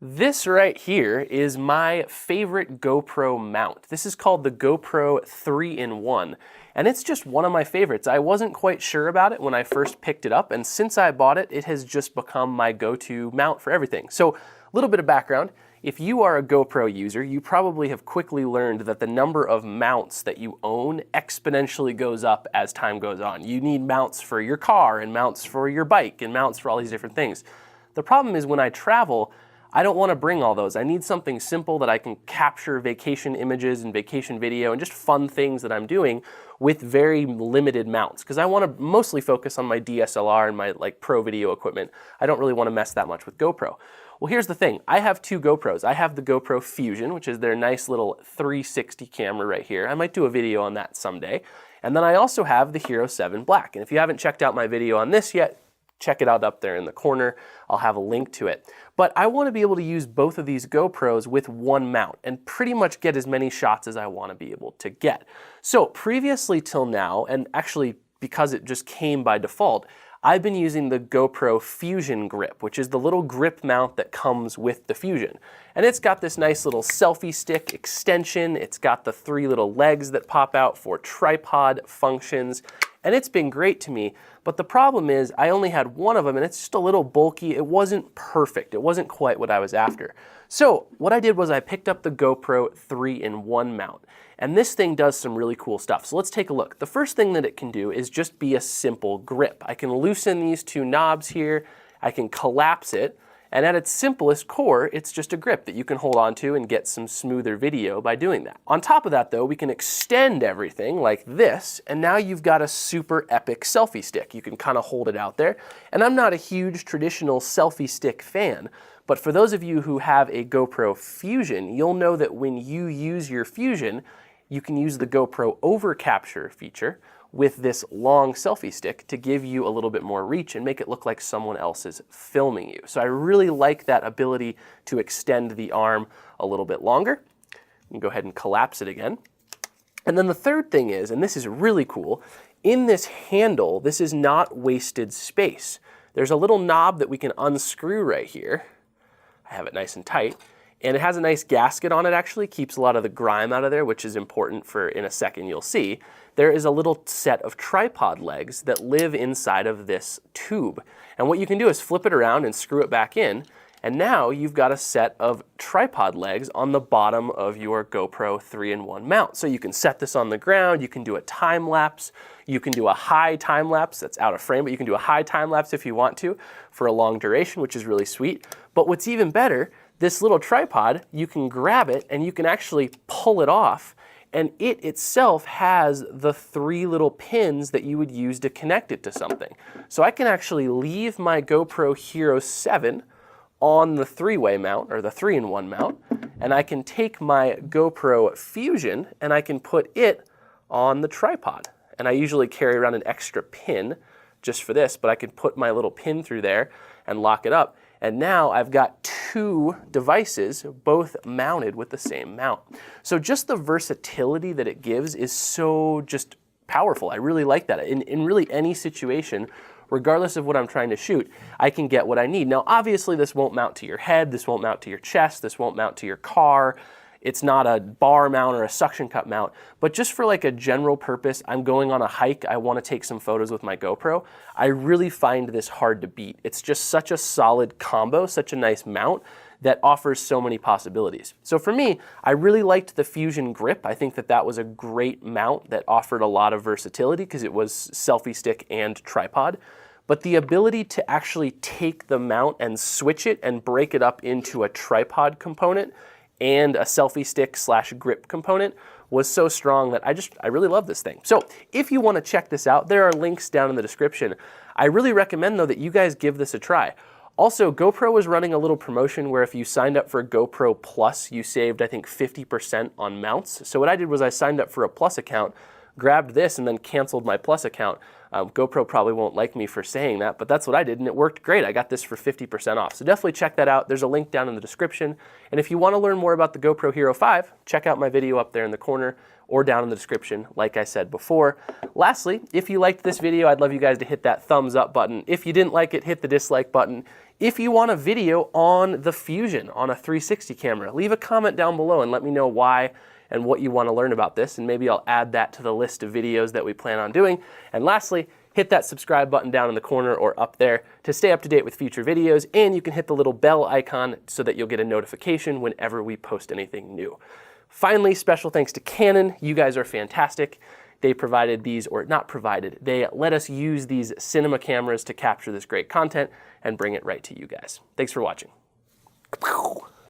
This right here is my favorite GoPro mount. This is called the GoPro 3-in-1, and it's just one of my favorites. I wasn't quite sure about it when I first picked it up, and since I bought it, it has just become my go-to mount for everything. So, a little bit of background. If you are a GoPro user, you probably have quickly learned that the number of mounts that you own exponentially goes up as time goes on. You need mounts for your car, and mounts for your bike, and mounts for all these different things. The problem is when I travel, I don't want to bring all those. I need something simple that I can capture vacation images and vacation video and just fun things that I'm doing with very limited mounts, because I want to mostly focus on my DSLR and my pro video equipment. I don't really want to mess that much with GoPro. Well, here's the thing. I have two GoPros. I have the GoPro Fusion, which is their nice little 360 camera right here. I might do a video on that someday. And then I also have the Hero 7 Black. And if you haven't checked out my video on this yet, check it out up there in the corner. I'll have a link to it. But I want to be able to use both of these GoPros with one mount and pretty much get as many shots as I want to be able to get. So previously till now, and actually because it just came by default, I've been using the GoPro Fusion grip, which is the little grip mount that comes with the Fusion. And it's got this nice little selfie stick extension. It's got the 3 little legs that pop out for tripod functions. And it's been great to me, but the problem is I only had one of them and it's just a little bulky. It wasn't perfect. It wasn't quite what I was after. So what I did was I picked up the GoPro 3-in-1 mount, and this thing does some really cool stuff. So let's take a look. The first thing that it can do is just be a simple grip. I can loosen these 2 knobs here, I can collapse it, and at its simplest core, it's just a grip that you can hold onto and get some smoother video by doing that. On top of that though, we can extend everything like this, and now you've got a super epic selfie stick. You can kind of hold it out there. And I'm not a huge traditional selfie stick fan, but for those of you who have a GoPro Fusion, you'll know that when you use your Fusion, you can use the GoPro over capture feature with this long selfie stick to give you a little bit more reach and make it look like someone else is filming you. So I really like that ability to extend the arm a little bit longer. You can go ahead and collapse it again. And then the third thing is, and this is really cool, in this handle, this is not wasted space. There's a little knob that we can unscrew right here. I have it nice and tight. And it has a nice gasket on it, actually. Keeps a lot of the grime out of there, which is important for, in a second you'll see. There is a little set of tripod legs that live inside of this tube. And what you can do is flip it around and screw it back in, and now you've got a set of tripod legs on the bottom of your GoPro 3-in-1 mount. So you can set this on the ground, you can do a time lapse, you can do a high time lapse that's out of frame, but you can do a high time lapse if you want to for a long duration, which is really sweet. But what's even better, this little tripod, you can grab it and you can actually pull it off, and it itself has the 3 little pins that you would use to connect it to something. So I can actually leave my GoPro Hero 7 on the 3-way mount, or the 3-in-1 mount, and I can take my GoPro Fusion and I can put it on the tripod. And I usually carry around an extra pin just for this, but I can put my little pin through there and lock it up. And now I've got 2 devices, both mounted with the same mount. So just the versatility that it gives is so just powerful. I really like that. In really any situation, regardless of what I'm trying to shoot, I can get what I need. Now, obviously, this won't mount to your head, this won't mount to your chest, this won't mount to your car. It's not a bar mount or a suction cup mount, but just for like a general purpose, I'm going on a hike, I want to take some photos with my GoPro, I really find this hard to beat. It's just such a solid combo, such a nice mount that offers so many possibilities. So for me, I really liked the Fusion grip. I think that that was a great mount that offered a lot of versatility because it was selfie stick and tripod. But the ability to actually take the mount and switch it and break it up into a tripod component and a selfie stick / grip component was so strong that I really love this thing. So if you want to check this out, there are links down in the description. I really recommend though that you guys give this a try. Also, GoPro was running a little promotion where if you signed up for GoPro Plus, you saved I think 50% on mounts. So what I did was I signed up for a Plus account, grabbed this and then canceled my Plus account. GoPro probably won't like me for saying that, but that's what I did, and it worked great. I got this for 50% off. So definitely check that out. There's a link down in the description. And if you want to learn more about the GoPro Hero 5, check out my video up there in the corner or down in the description, like I said before. Lastly, if you liked this video, I'd love you guys to hit that thumbs up button. If you didn't like it, hit the dislike button. If you want a video on the Fusion on a 360 camera, leave a comment down below and let me know why and what you want to learn about this, and maybe I'll add that to the list of videos that we plan on doing. And lastly, hit that subscribe button down in the corner or up there to stay up to date with future videos, and you can hit the little bell icon so that you'll get a notification whenever we post anything new. Finally, special thanks to Canon. You guys are fantastic. They provided these, or not provided, they let us use these cinema cameras to capture this great content and bring it right to you guys. Thanks for watching.